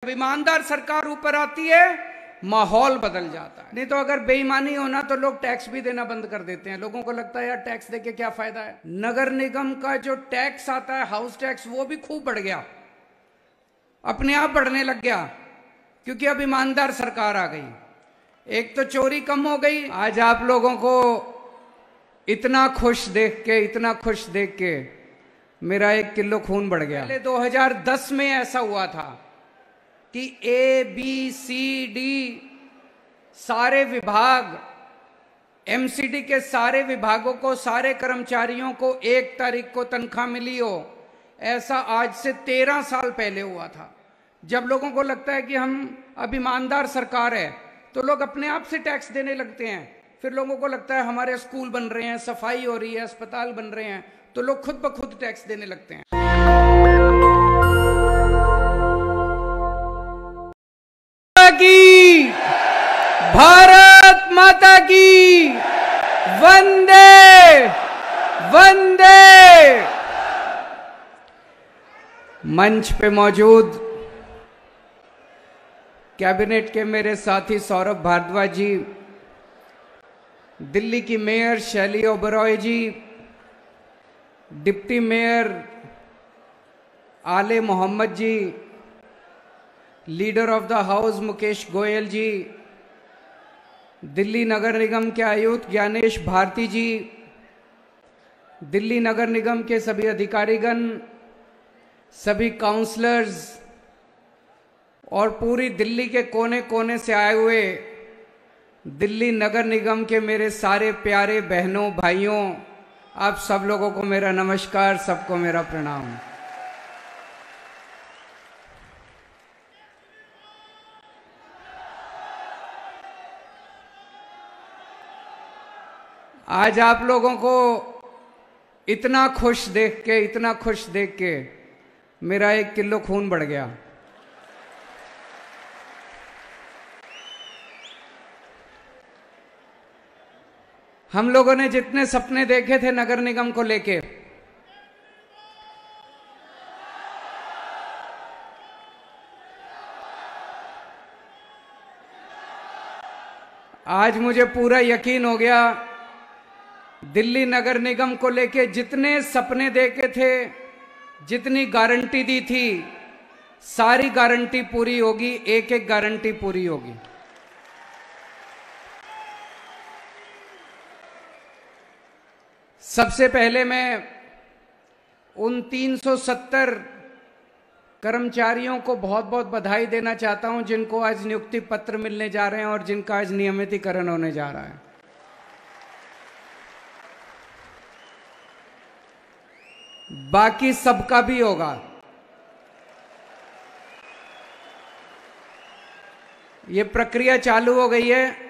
जब ईमानदार सरकार ऊपर आती है माहौल बदल जाता है। नहीं तो अगर बेईमानी होना तो लोग टैक्स भी देना बंद कर देते हैं। लोगों को लगता है यार टैक्स देके क्या फायदा है। नगर निगम का जो टैक्स आता है हाउस टैक्स, वो भी खूब बढ़ गया, अपने आप बढ़ने लग गया, क्योंकि अब ईमानदार सरकार आ गई। एक तो चोरी कम हो गई। आज आप लोगों को इतना खुश देख के मेरा 1 किलो खून बढ़ गया। पहले 2010 में ऐसा हुआ था कि ABCD सारे विभाग, MCD के सारे विभागों को, सारे कर्मचारियों को 1 तारीख को तनख्वाह मिली हो। ऐसा आज से 13 साल पहले हुआ था। जब लोगों को लगता है कि हम अब ईमानदार सरकार है तो लोग अपने आप से टैक्स देने लगते हैं। फिर लोगों को लगता है हमारे स्कूल बन रहे हैं, सफाई हो रही है, अस्पताल बन रहे हैं, तो लोग खुद ब खुद टैक्स देने लगते हैं। की भारत माता की वंदे वंदे। मंच पे मौजूद कैबिनेट के मेरे साथी सौरभ भारद्वाज जी, दिल्ली की मेयर शैली ओबरॉय जी, deputy mayor Aaley Mohammad ji, leader of the house Mukesh Goyal ji, Delhi नगर निगम के आयुक्त ज्ञानेश भारती जी, दिल्ली नगर निगम के सभी अधिकारीगण, सभी काउंसलर्स और पूरी दिल्ली के कोने कोने से आए हुए दिल्ली नगर निगम के मेरे सारे प्यारे बहनों भाइयों, आप सब लोगों को मेरा नमस्कार, सबको मेरा प्रणाम। आज आप लोगों को इतना खुश देख के मेरा 1 किलो खून बढ़ गया। हम लोगों ने जितने सपने देखे थे नगर निगम को लेके, आज मुझे पूरा यकीन हो गया, दिल्ली नगर निगम को लेके जितने सपने देखे थे, जितनी गारंटी दी थी, सारी गारंटी पूरी होगी, एक एक गारंटी पूरी होगी। सबसे पहले मैं उन 370 कर्मचारियों को बहुत बहुत बधाई देना चाहता हूं जिनको आज नियुक्ति पत्र मिलने जा रहे हैं और जिनका आज नियमितीकरण होने जा रहा है। बाकी सबका भी होगा। ये प्रक्रिया चालू हो गई है।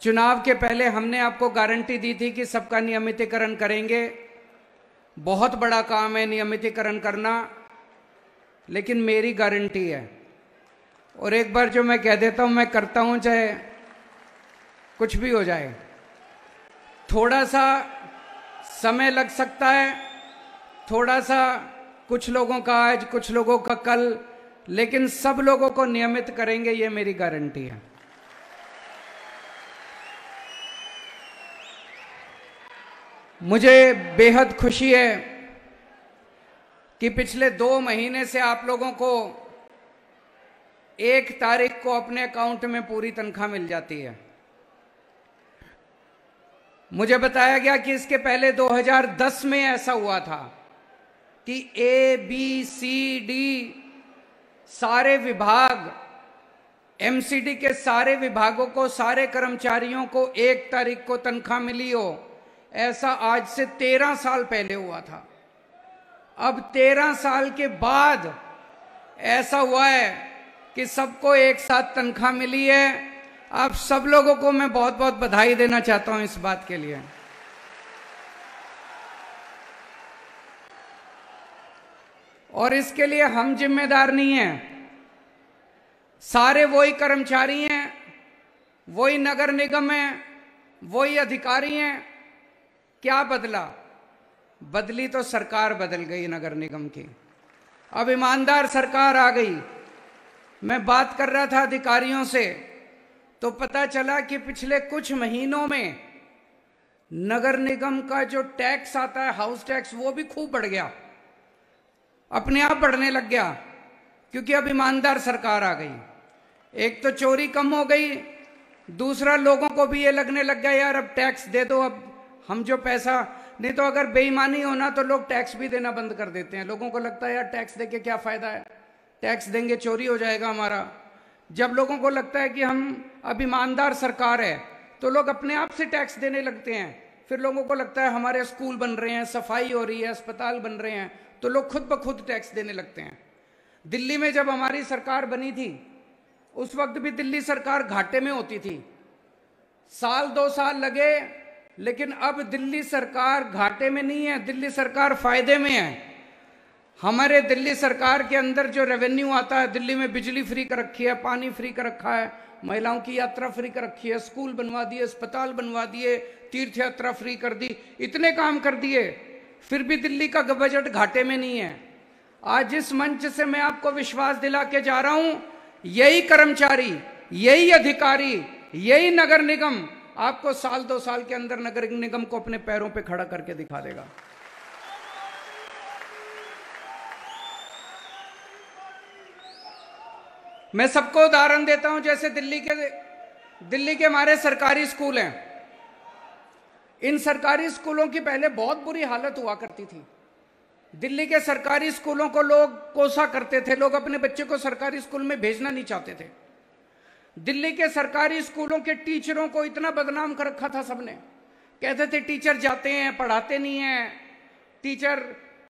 चुनाव के पहले हमने आपको गारंटी दी थी कि सबका नियमितीकरण करेंगे। बहुत बड़ा काम है नियमितीकरण करना, लेकिन मेरी गारंटी है। और एक बार जो मैं कह देता हूं मैं करता हूं, चाहे कुछ भी हो जाए। थोड़ा सा समय लग सकता है, थोड़ा सा कुछ लोगों का आज, कुछ लोगों का कल, लेकिन सब लोगों को नियमित करेंगे, ये मेरी गारंटी है। मुझे बेहद खुशी है कि पिछले 2 महीने से आप लोगों को 1 तारीख को अपने अकाउंट में पूरी तनख्वाह मिल जाती है। मुझे बताया गया कि इसके पहले 2010 में ऐसा हुआ था कि ABCD सारे विभाग, MCD के सारे विभागों को, सारे कर्मचारियों को 1 तारीख को तनख्वाह मिली हो। ऐसा आज से 13 साल पहले हुआ था। अब 13 साल के बाद ऐसा हुआ है कि सबको एक साथ तनख्वाह मिली है। आप सब लोगों को मैं बहुत बहुत बधाई देना चाहता हूं इस बात के लिए। और इसके लिए हम जिम्मेदार नहीं हैं, सारे वही कर्मचारी हैं, वही नगर निगम है, वही अधिकारी हैं। क्या बदला? बदली तो सरकार बदल गई नगर निगम की। अब ईमानदार सरकार आ गई। मैं बात कर रहा था अधिकारियों से तो पता चला कि पिछले कुछ महीनों में नगर निगम का जो टैक्स आता है, हाउस टैक्स, वो भी खूब बढ़ गया, अपने आप बढ़ने लग गया, क्योंकि अब ईमानदार सरकार आ गई। एक तो चोरी कम हो गई, दूसरा लोगों को भी ये लगने लग गया यार अब टैक्स दे दो, अब हम जो पैसा, नहीं तो अगर बेईमानी होना तो लोग टैक्स भी देना बंद कर देते हैं। लोगों को लगता है यार टैक्स देके क्या फायदा है, टैक्स देंगे चोरी हो जाएगा हमारा। जब लोगों को लगता है कि हम अब ईमानदार सरकार है तो लोग अपने आप से टैक्स देने लगते हैं। फिर लोगों को लगता है हमारे स्कूल बन रहे हैं, सफाई हो रही है, अस्पताल बन रहे हैं, तो लोग खुद ब खुद टैक्स देने लगते हैं। दिल्ली में जब हमारी सरकार बनी थी उस वक्त भी दिल्ली सरकार घाटे में होती थी, साल 2 साल लगे, लेकिन अब दिल्ली सरकार घाटे में नहीं है, दिल्ली सरकार फायदे में है। हमारे दिल्ली सरकार के अंदर जो रेवेन्यू आता है, दिल्ली में बिजली फ्री कर रखी है, पानी फ्री कर रखा है, महिलाओं की यात्रा फ्री कर रखी है, स्कूल बनवा दिए, अस्पताल बनवा दिए, तीर्थ यात्रा फ्री कर दी, इतने काम कर दिए, फिर भी दिल्ली का बजट घाटे में नहीं है। आज इस मंच से मैं आपको विश्वास दिला के जा रहा हूं, यही कर्मचारी, यही अधिकारी, यही नगर निगम आपको साल 2 साल के अंदर नगर निगम को अपने पैरों पे खड़ा करके दिखा देगा। मैं सबको उदाहरण देता हूं, जैसे दिल्ली के हमारे सरकारी स्कूल हैं। इन सरकारी स्कूलों की पहले बहुत बुरी हालत हुआ करती थी। दिल्ली के सरकारी स्कूलों को लोग कोसा करते थे, लोग अपने बच्चे को सरकारी स्कूल में भेजना नहीं चाहते थे। दिल्ली के सरकारी स्कूलों के टीचरों को इतना बदनाम कर रखा था सबने, कहते थे टीचर जाते हैं पढ़ाते नहीं हैं, टीचर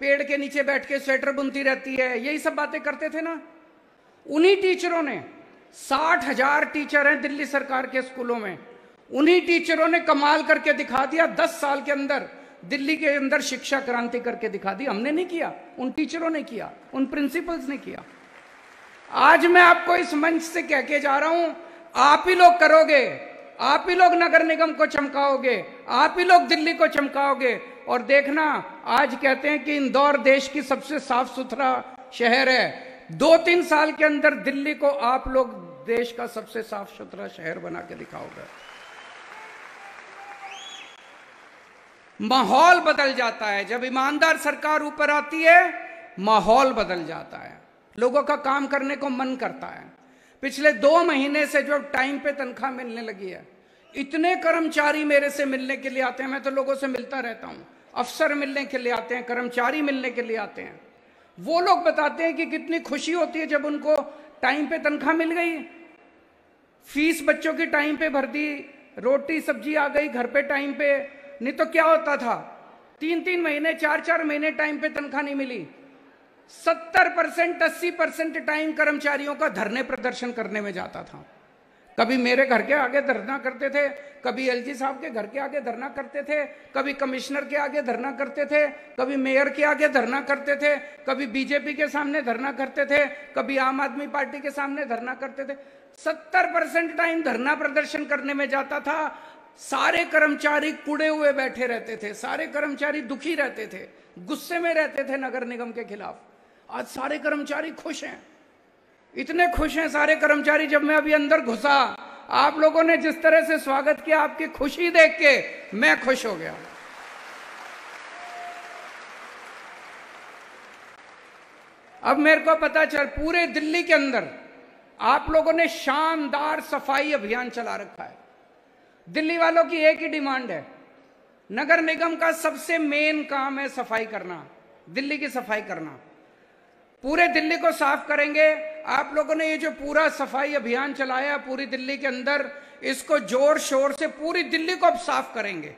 पेड़ के नीचे बैठ के स्वेटर बुनती रहती है, यही सब बातें करते थे ना। उन्हीं टीचरों ने, 60,000 टीचर हैं दिल्ली सरकार के स्कूलों में, उन्हीं टीचरों ने कमाल करके दिखा दिया। 10 साल के अंदर दिल्ली के अंदर शिक्षा क्रांति करके दिखा दी। हमने नहीं किया, उन टीचरों ने किया, उन प्रिंसिपल्स ने किया। आज मैं आपको इस मंच से कह के जा रहा हूं, आप ही लोग करोगे, आप ही लोग नगर निगम को चमकाओगे, आप ही लोग दिल्ली को चमकाओगे। और देखना, आज कहते हैं कि इंदौर देश की सबसे साफ सुथरा शहर है, 2-3 साल के अंदर दिल्ली को आप लोग देश का सबसे साफ सुथरा शहर बना के दिखाओगे। माहौल बदल जाता है जब ईमानदार सरकार ऊपर आती है, माहौल बदल जाता है, लोगों का काम करने को मन करता है। पिछले 2 महीने से जो टाइम पे तनख्वाह मिलने लगी है, इतने कर्मचारी मेरे से मिलने के लिए आते हैं। मैं तो लोगों से मिलता रहता हूं, अफसर मिलने के लिए आते हैं, कर्मचारी मिलने के लिए आते हैं। वो लोग बताते हैं कि कितनी खुशी होती है जब उनको टाइम पे तनख्वाह मिल गई, फीस बच्चों की टाइम पे भर दी, रोटी सब्जी आ गई घर पे टाइम पे। नहीं तो क्या होता था, 3-3 महीने 4-4 महीने टाइम पे तनख्वाह नहीं मिली। 70% 80% टाइम कर्मचारियों का धरने प्रदर्शन करने में जाता था। कभी मेरे घर के आगे धरना करते थे, कभी एलजी साहब के घर के आगे धरना करते थे, कभी कमिश्नर के आगे धरना करते थे, कभी मेयर के आगे धरना करते थे, कभी बीजेपी के सामने धरना करते थे, कभी आम आदमी पार्टी के सामने धरना करते थे। 70% टाइम धरना प्रदर्शन करने में जाता था। सारे कर्मचारी कुड़े हुए बैठे रहते थे, सारे कर्मचारी दुखी रहते थे, गुस्से में रहते थे नगर निगम के खिलाफ। आज सारे कर्मचारी खुश हैं, इतने खुश हैं सारे कर्मचारी। जब मैं अभी अंदर घुसा, आप लोगों ने जिस तरह से स्वागत किया, आपकी खुशी देख के मैं खुश हो गया। अब मेरे को पता चल, पूरे दिल्ली के अंदर आप लोगों ने शानदार सफाई अभियान चला रखा है। दिल्ली वालों की एक ही डिमांड है, नगर निगम का सबसे मेन काम है सफाई करना, दिल्ली की सफाई करना। पूरे दिल्ली को साफ करेंगे। आप लोगों ने ये जो पूरा सफाई अभियान चलाया पूरी दिल्ली के अंदर, इसको जोर शोर से पूरी दिल्ली को अब साफ करेंगे।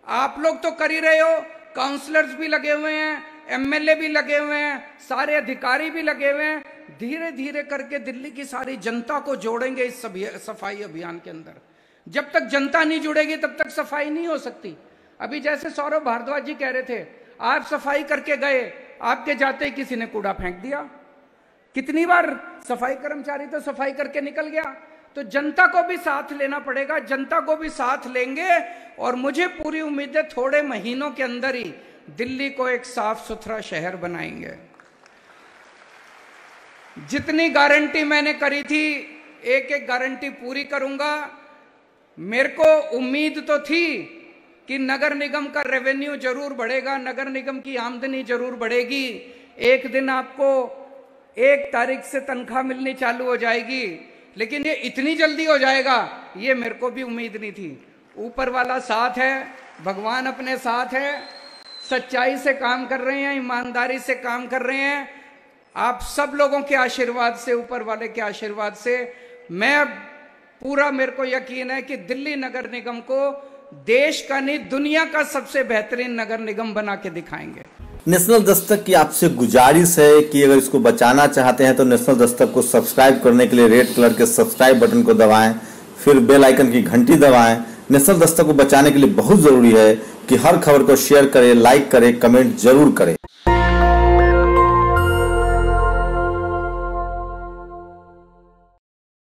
आप लोग तो कर ही रहे हो, काउंसलर्स भी लगे हुए हैं, एमएलए भी लगे हुए हैं, सारे अधिकारी भी लगे हुए हैं। धीरे धीरे करके दिल्ली की सारी जनता को जोड़ेंगे इस सफाई अभियान के अंदर। जब तक जनता नहीं जुड़ेगी तब तक सफाई नहीं हो सकती। अभी जैसे सौरभ भारद्वाज जी कह रहे थे, आप सफाई करके गए, आपके जाते ही किसी ने कूड़ा फेंक दिया। कितनी बार सफाई कर्मचारी तो सफाई करके निकल गया। तो जनता को भी साथ लेना पड़ेगा, जनता को भी साथ लेंगे और मुझे पूरी उम्मीद है थोड़े महीनों के अंदर ही दिल्ली को एक साफ सुथरा शहर बनाएंगे। जितनी गारंटी मैंने करी थी एक एक गारंटी पूरी करूंगा। मेरे को उम्मीद तो थी कि नगर निगम का रेवेन्यू जरूर बढ़ेगा, नगर निगम की आमदनी जरूर बढ़ेगी, एक दिन आपको 1 तारीख से तनख्वाह मिलनी चालू हो जाएगी, लेकिन ये इतनी जल्दी हो जाएगा ये मेरे को भी उम्मीद नहीं थी। ऊपर वाला साथ है, भगवान अपने साथ है, सच्चाई से काम कर रहे हैं, ईमानदारी से काम कर रहे हैं। आप सब लोगों के आशीर्वाद से, ऊपर वाले के आशीर्वाद से मैं पूरा, मेरे को यकीन है कि दिल्ली नगर निगम को देश का नहीं दुनिया का सबसे बेहतरीन नगर निगम बना के दिखाएंगे। नेशनल दस्तक की आपसे गुजारिश है कि अगर इसको बचाना चाहते हैं तो नेशनल दस्तक को सब्सक्राइब करने के लिए रेड कलर के सब्सक्राइब बटन को दबाएं, फिर बेल आइकन की घंटी दबाएं। नेशनल दस्तक को बचाने के लिए बहुत जरूरी है कि हर खबर को शेयर करें, लाइक करें, कमेंट जरूर करें।